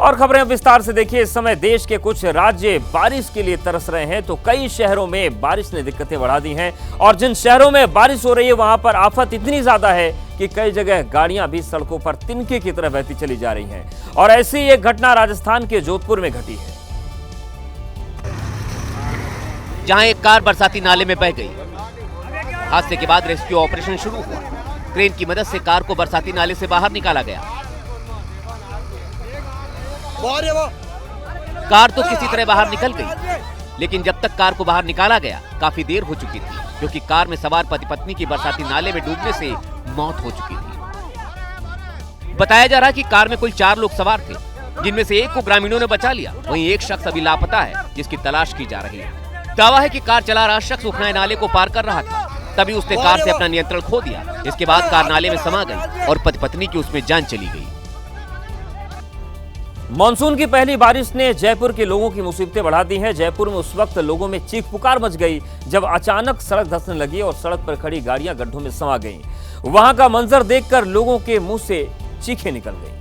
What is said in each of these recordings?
और खबरें अब विस्तार से देखिए। इस समय देश के कुछ राज्य बारिश के लिए तरस रहे हैं, तो कई शहरों में बारिश ने दिक्कतें बढ़ा दी हैं। और जिन शहरों में बारिश हो रही है वहां पर आफत इतनी ज्यादा है कि कई जगह गाड़ियां भी सड़कों पर तिनके की तरह बहती चली जा रही हैं। और ऐसी एक घटना राजस्थान के जोधपुर में घटी है, जहां एक कार बरसाती नाले में बह गई। हादसे के बाद रेस्क्यू ऑपरेशन शुरू हुआ। क्रेन की मदद से कार को बरसाती नाले से बाहर निकाला गया। कार तो किसी तरह बाहर निकल गई, लेकिन जब तक कार को बाहर निकाला गया काफी देर हो चुकी थी, क्योंकि कार में सवार पति पत्नी की बरसाती नाले में डूबने से मौत हो चुकी थी। बताया जा रहा है कि कार में कुल 4 लोग सवार थे, जिनमें से एक को ग्रामीणों ने बचा लिया। वहीं एक शख्स अभी लापता है, जिसकी तलाश की जा रही है। दावा है कि कार चला रहा शख्स उखनाई नाले को पार कर रहा था, तभी उसने कार से अपना नियंत्रण खो दिया। इसके बाद कार नाले में समा गई और पति पत्नी की उसमें जान चली गई। मानसून की पहली बारिश ने जयपुर के लोगों की मुसीबतें बढ़ा दी हैं। जयपुर में उस वक्त लोगों में चीख पुकार मच गई जब अचानक सड़क धंसने लगी और सड़क पर खड़ी गाड़ियां गड्ढों में समा गईं। वहां का मंजर देखकर लोगों के मुंह से चीखें निकल गईं।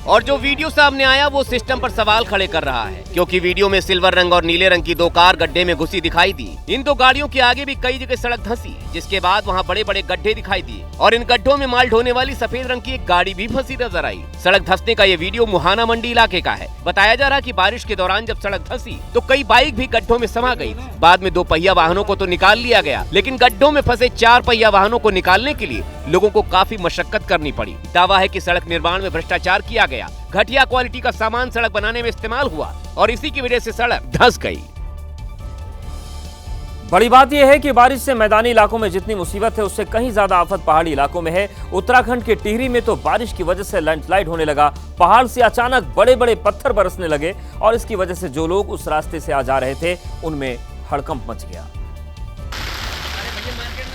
और जो वीडियो सामने आया वो सिस्टम पर सवाल खड़े कर रहा है, क्योंकि वीडियो में सिल्वर रंग और नीले रंग की 2 कार गड्ढे में घुसी दिखाई दी। इन 2 गाड़ियों के आगे भी कई जगह सड़क धंसी, जिसके बाद वहां बड़े बड़े गड्ढे दिखाई दिए और इन गड्ढों में माल ढोने वाली सफेद रंग की एक गाड़ी भी फंसी नजर आई। सड़क धंसने का ये वीडियो मुहाना मंडी इलाके का है। बताया जा रहा कि बारिश के दौरान जब सड़क धंसी तो कई बाइक भी गड्ढों में समा गयी। बाद में 2 पहिया वाहनों को तो निकाल लिया गया, लेकिन गड्ढों में फंसे 4 पहिया वाहनों को निकालने के लिए लोगों को काफी मशक्कत करनी पड़ी। दावा है कि सड़क निर्माण में भ्रष्टाचार किया गया, घटिया क्वालिटी का सामान सड़क बनाने में इस्तेमाल हुआ और इसी की वजह से सड़क धंस गई। बड़ी बात यह है कि बारिश से मैदानी इलाकों में जितनी मुसीबत है, उससे कहीं ज्यादा आफत पहाड़ी इलाकों में है। उत्तराखंड के टिहरी में तो बारिश की वजह से लैंडस्लाइड होने लगा। पहाड़ से अचानक बड़े बड़े पत्थर बरसने लगे और इसकी वजह से जो लोग उस रास्ते से आ जा रहे थे उनमें हड़कंप मच गया।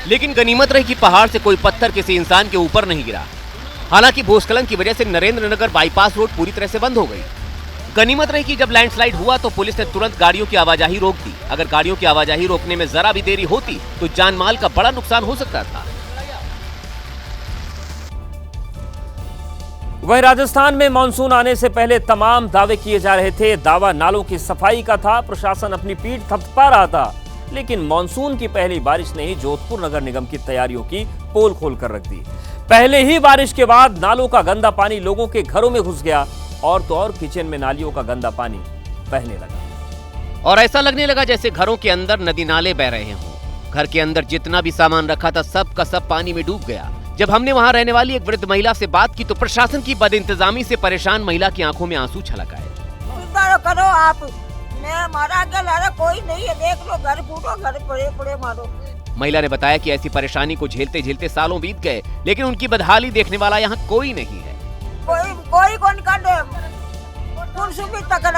लेकिन गनीमत रही कि पहाड़ से कोई पत्थर किसी इंसान के ऊपर नहीं गिरा। हालांकि भूस्खलन की वजह से नरेंद्रनगर बाईपास रोड पूरी तरह से बंद हो गई। गनीमत रही कि जब लैंडस्लाइड हुआ तो पुलिस ने तुरंत गाड़ियों की आवाजाही रोक दी। अगर गाड़ियों की आवाजाही रोकने में जरा भी देरी होती तो जान माल का बड़ा नुकसान हो सकता था। वहीं राजस्थान में मानसून आने से पहले तमाम दावे किए जा रहे थे। दावा नालों की सफाई का था, प्रशासन अपनी पीठ थपथपा रहा था। लेकिन मानसून की पहली बारिश ने ही जोधपुर नगर निगम की तैयारियों की पोल खोल कर रख दी। पहले ही बारिश के बाद नालों का गंदा पानी लोगों के घरों में घुस गया और तो और किचन में नालियों का गंदा पानी बहने लगा और ऐसा लगने लगा जैसे घरों के अंदर नदी नाले बह रहे हों। घर के अंदर जितना भी सामान रखा था सब का सब पानी में डूब गया। जब हमने वहां रहने वाली एक वृद्ध महिला से बात की तो प्रशासन की बदइंतजामी से परेशान महिला की आंखों में आंसू छलक आए। करो आप, मैं हमारा कोई नहीं है, देख लो घर फूटो, घर पड़े मारो। महिला ने बताया कि ऐसी परेशानी को झेलते झेलते सालों बीत गए, लेकिन उनकी बदहाली देखने वाला यहाँ कोई नहीं है। कोई कौन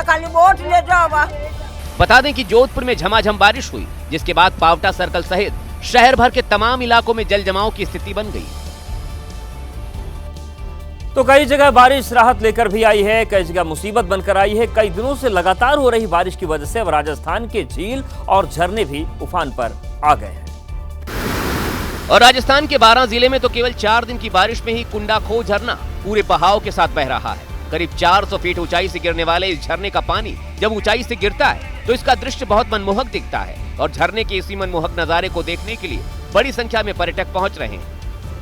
खाली वोट ले जाओ। बता दें कि जोधपुर में झमाझम बारिश हुई, जिसके बाद पावटा सर्कल सहित शहर भर के तमाम इलाकों में जल जमाव की स्थिति बन गई। तो कई जगह बारिश राहत लेकर भी आई है, कई जगह मुसीबत बनकर आई है। कई दिनों से लगातार हो रही बारिश की वजह से अब राजस्थान के झील और झरने भी उफान पर आ गए हैं। और राजस्थान के 12 जिले में तो केवल 4 दिन की बारिश में ही कुंडाखो झरना पूरे बहाव के साथ बह रहा है। करीब 400 फीट ऊंचाई से गिरने वाले इस झरने का पानी जब ऊंचाई से गिरता है तो इसका दृश्य बहुत मनमोहक दिखता है और झरने के इसी मनमोहक नजारे को देखने के लिए बड़ी संख्या में पर्यटक पहुंच रहे हैं।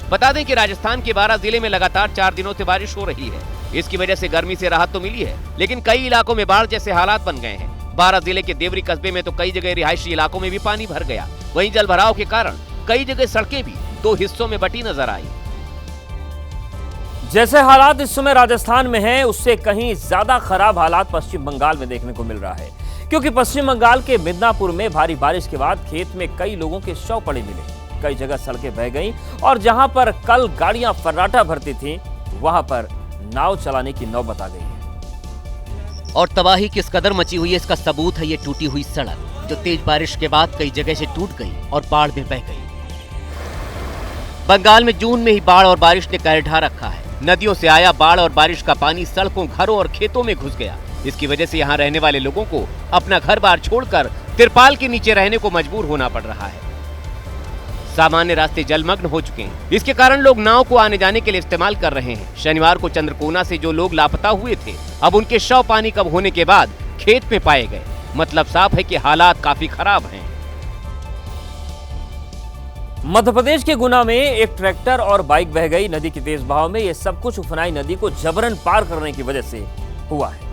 बता दें कि राजस्थान के 12 जिले में लगातार 4 दिनों से बारिश हो रही है। इसकी वजह से गर्मी से राहत तो मिली है, लेकिन कई इलाकों में बाढ़ जैसे हालात बन गए हैं। 12 जिले के देवरी कस्बे में तो कई जगह रिहायशी इलाकों में भी पानी भर गया। वहीं जल भराव के कारण कई जगह सड़कें भी 2 हिस्सों में बटी नजर आई। जैसे हालात इस समय राजस्थान में हैं, उससे कहीं ज्यादा खराब हालात पश्चिम बंगाल में देखने को मिल रहा है, क्योंकि पश्चिम बंगाल के मिदनापुर में भारी बारिश के बाद खेत में कई लोगों के शव पड़े मिले। कई जगह सड़कें बह गईं और जहां पर कल गाड़ियां फर्राटा भरती थीं, वहां पर नाव चलाने की नौबत आ गई है। और तबाही किस कदर मची हुई है इसका सबूत है ये टूटी हुई सड़क, जो तेज बारिश के बाद कई जगह से टूट गई और बाढ़ में बह गई। बंगाल में जून में ही बाढ़ और बारिश ने कहर ढा रखा है। नदियों से आया बाढ़ और बारिश का पानी सड़कों, घरों और खेतों में घुस गया। इसकी वजह से यहाँ रहने वाले लोगों को अपना घर बार छोड़कर तिरपाल के नीचे रहने को मजबूर होना पड़ रहा है। सामान्य रास्ते जलमग्न हो चुके हैं। इसके कारण लोग नाव को आने जाने के लिए इस्तेमाल कर रहे हैं। शनिवार को चंद्रकोना से जो लोग लापता हुए थे, अब उनके शव पानी कम होने के बाद खेत में पाए गए। मतलब साफ है कि हालात काफी खराब हैं। मध्य प्रदेश के गुना में एक ट्रैक्टर और बाइक बह गई नदी की तेज बहाव में। ये सब कुछ उफनाई नदी को जबरन पार करने की वजह से हुआ है।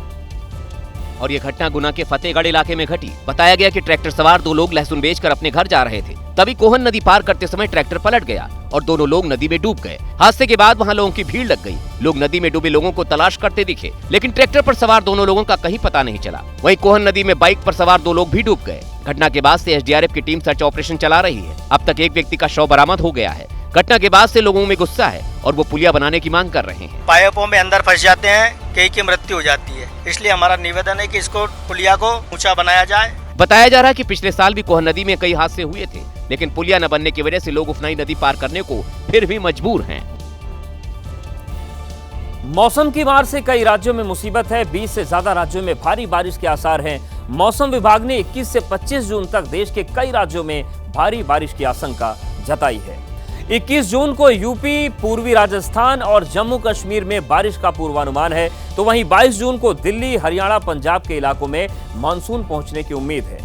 और ये घटना गुना के फतेहगढ़ इलाके में घटी। बताया गया कि ट्रैक्टर सवार दो लोग लहसुन बेचकर अपने घर जा रहे थे, तभी कोहन नदी पार करते समय ट्रैक्टर पलट गया और दोनों लोग नदी में डूब गए। हादसे के बाद वहां लोगों की भीड़ लग गई। लोग नदी में डूबे लोगों को तलाश करते दिखे, लेकिन ट्रैक्टर पर सवार दोनों लोगों का कहीं पता नहीं चला। वहीं कोहन नदी में बाइक पर सवार दो लोग भी डूब गए। घटना के बाद से एसडीआरएफ की टीम सर्च ऑपरेशन चला रही है। अब तक एक व्यक्ति का शव बरामद हो गया है। घटना के बाद से लोगों में गुस्सा है और वो पुलिया बनाने की मांग कर रहे हैं। पाइपों में अंदर फंस जाते हैं, कई की मृत्यु हो जाती है। इसलिए हमारा निवेदन है कि इसको पुलिया को ऊंचा बनाया जाए। बताया जा रहा है कि पिछले साल भी कोहन नदी में कई हादसे हुए थे, लेकिन पुलिया न बनने की वजह से लोग उफनाई नदी पार करने को फिर भी मजबूर हैं। मौसम की मार से कई राज्यों में मुसीबत है। 20 से ज्यादा राज्यों में भारी बारिश के आसार हैं। मौसम विभाग ने 21 से 25 जून तक देश के कई राज्यों में भारी बारिश की आशंका जताई है। 21 जून को यूपी, पूर्वी राजस्थान और जम्मू कश्मीर में बारिश का पूर्वानुमान है, तो वहीं 22 जून को दिल्ली, हरियाणा, पंजाब के इलाकों में मानसून पहुंचने की उम्मीद है।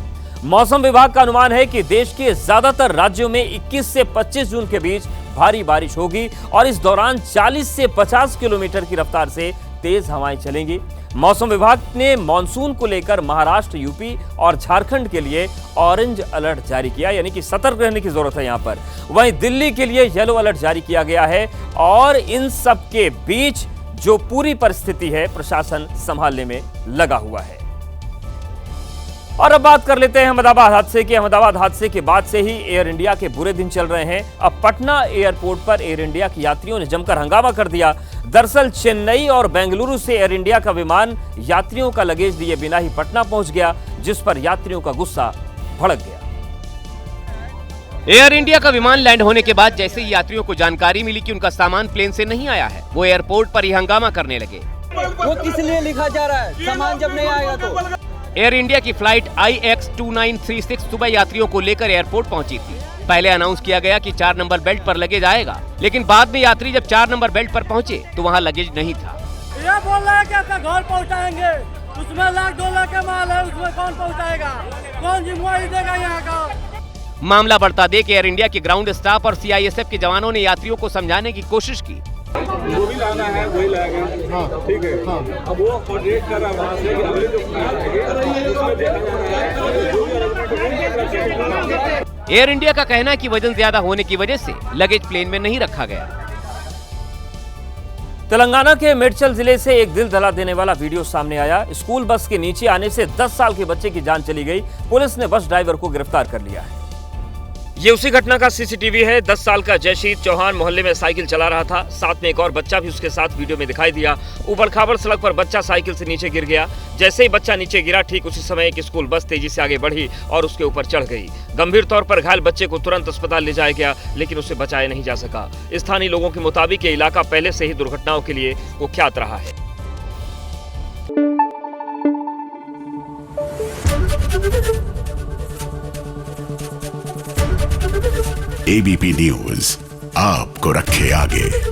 मौसम विभाग का अनुमान है कि देश के ज्यादातर राज्यों में 21 से 25 जून के बीच भारी बारिश होगी और इस दौरान 40 से 50 किलोमीटर की रफ्तार से तेज हवाएं चलेंगी। मौसम विभाग ने मानसून को लेकर महाराष्ट्र, यूपी और झारखंड के लिए ऑरेंज अलर्ट जारी किया, यानी कि सतर्क रहने की जरूरत है यहां पर। वहीं दिल्ली के लिए येलो अलर्ट जारी किया गया है और इन सब के बीच जो पूरी परिस्थिति है प्रशासन संभालने में लगा हुआ है। और अब बात कर लेते हैं अहमदाबाद हादसे की। अहमदाबाद हादसे के बाद से ही एयर इंडिया के बुरे दिन चल रहे हैं। अब पटना एयरपोर्ट पर एयर इंडिया के यात्रियों ने जमकर हंगामा कर दिया। दरअसल चेन्नई और बेंगलुरु से एयर इंडिया का विमान यात्रियों का लगेज लिए बिना ही पटना पहुंच गया, जिस पर यात्रियों का गुस्सा भड़क गया। एयर इंडिया का विमान लैंड होने के बाद जैसे ही यात्रियों को जानकारी मिली कि उनका सामान प्लेन से नहीं आया है, वो एयरपोर्ट पर ही हंगामा करने लगे। वो किस लिए लिखा जा रहा है? सामान जब नहीं आएगा तो। एयर इंडिया की फ्लाइट IX2936 सुबह यात्रियों को लेकर एयरपोर्ट पहुंची थी। पहले अनाउंस किया गया कि 4 नंबर बेल्ट पर लगेज आएगा, लेकिन बाद में यात्री जब 4 नंबर बेल्ट पर पहुंचे तो वहां लगेज नहीं था। ये बोल रहा है कि आपका घर पहुंचाएंगे, उसमें लाख 2 लाख का माल है, उसमें कौन पहुंचाएगा? कौन जिम्मेवारी देगा यहाँ का? मामला बढ़ता देख एयर इंडिया के ग्राउंड स्टाफ और CISF के जवानों ने यात्रियों को समझाने की कोशिश की। जो भी लाना है वही लाएगा। हाँ, ठीक है। हाँ। अब वो कोऑर्डिनेट कर रहा है वहाँ से कि अगले जो फ्लाइट है उसमें देखा जा रहा है। एयर इंडिया का कहना है कि वजन ज्यादा होने की वजह से लगेज प्लेन में नहीं रखा गया। तेलंगाना के मेडचल जिले से एक दिल दहला देने वाला वीडियो सामने आया। स्कूल बस के नीचे आने से 10 साल के बच्चे की जान चली गई। पुलिस ने बस ड्राइवर को गिरफ्तार कर लिया है। ये उसी घटना का CCTV है। 10 साल का जयशीर चौहान मोहल्ले में साइकिल चला रहा था। साथ में एक और बच्चा भी उसके साथ वीडियो में दिखाई दिया। ऊबड़-खाबड़ सड़क पर बच्चा साइकिल से नीचे गिर गया। जैसे ही बच्चा नीचे गिरा, ठीक उसी समय एक स्कूल बस तेजी से आगे बढ़ी और उसके ऊपर चढ़ गई। गंभीर तौर पर घायल बच्चे को तुरंत अस्पताल ले जाया गया, लेकिन उसे बचाया नहीं जा सका। स्थानीय लोगों के मुताबिक ये इलाका पहले से ही दुर्घटनाओं के लिए कुख्यात रहा है। ABP न्यूज आपको रखे आगे।